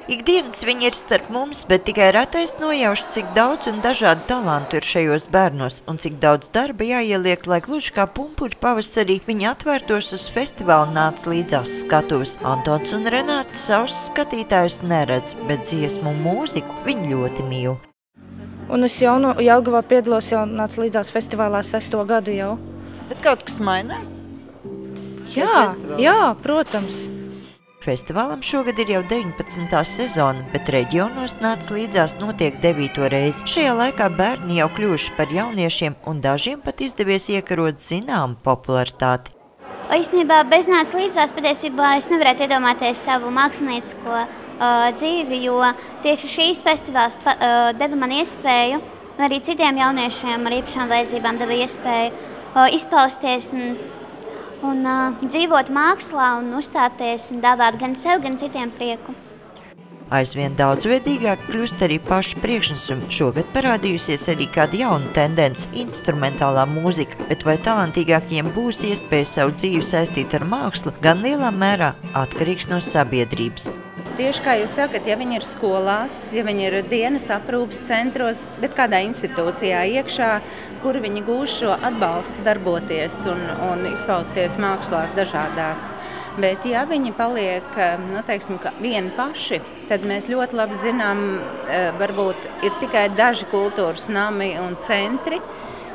Ikdienas viņi ir starp mums, bet tikai retais nojauš, cik daudz un dažādu talantu ir šajos bērnos un cik daudz darba jāieliek, lai gluži kā pumpuri pavasarī viņi atvērtos uz festivālu nāc līdzās skatuves. Antons un Renāta savus skatītājus neredz, bet dziesmu un mūziku viņi ļoti mīl. Un es jau Jelgavā piedalos, jau nāc līdzās festivālā 6. gadu jau. Bet kaut kas mainās? Jā, protams. Festivālam šogad ir jau 19. sezona, bet reģionos nāc līdzās notiek 9. reizi. Šajā laikā bērni jau kļuvuši par jauniešiem un dažiem pat izdevies iekarot zināmu popularitāti. Īstenībā bez nāc līdzās patiesībā es nevarētu iedomāties savu māksliniecisko dzīvi, jo tieši šīs festivāls deva man iespēju, un arī citiem jauniešiem ar īpašām vajadzībām deva iespēju izpausties un dzīvot mākslā un uzstāties un dāvāt gan sev, gan citiem prieku. Aizvien daudzveidīgāk kļūst arī paši priekšnesumi. Šogad parādījusies arī kāda jauna tendence – instrumentālā mūzika, bet vai talantīgākiem būs iespēja savu dzīvi saistīt ar mākslu, gan lielā mērā atkarīgs no sabiedrības. Tieši kā jūs sakat, ja viņi ir skolās, ja viņi ir dienas aprūpes centros, bet kādā institūcijā iekšā, kur viņi gūs šo atbalstu darboties un izpausties mākslās dažādās. Bet ja viņi paliek, teiksim, vieni paši, tad mēs ļoti labi zinām, varbūt ir tikai daži kultūras nami un centri,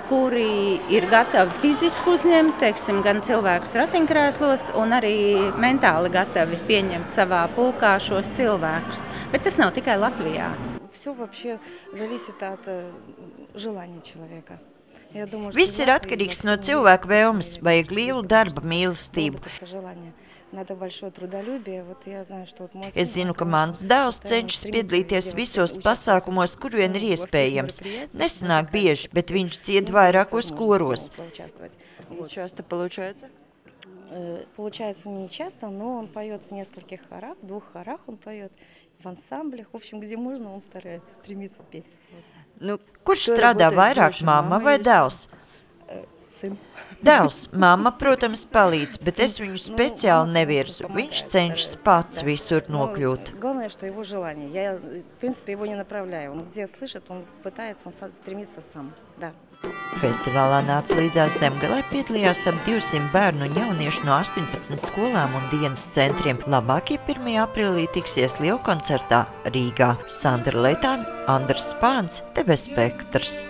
kuri ir gatavi fiziski uzņemt, teiksim, gan cilvēkus ratiņkrēslos un arī mentāli gatavi pieņemt savā pulkā šos cilvēkus. Bet tas nav tikai Latvijā. Viss ir atkarīgs no cilvēka vēlmes, vajag lielu darba mīlestību. Es zinu, ka mans dēls cenšas piedalīties visos pasākumos, kur vien ir iespējams. Nesanāk bieži, bet viņš dzied vairākos koros. Получается не часто, но он поет в нескольких хорах, 2 хорах он поет, в ансамблях, в общем, где можно, он старается, стремится петь. Kurš strādā vairāk, mamma vai dēls? Dēls, mamma, protams, palīdz, bet es viņu speciāli nevirzu. Viņš cenšas pats visur nokļūt. Главное, что его желание. Я, в принципе, его не направляю. Он где слышит, он пытается, он стремится сам. Да. Festivālā nāc līdzās Zemgalē piedalījās ap 200 bērnu un jauniešu no 18 skolām un dienas centriem. Labākie 1. aprīlī tiksies lielkoncertā Rīgā. Sandra Leitāne, Andrs Spāns, TV Spektrs.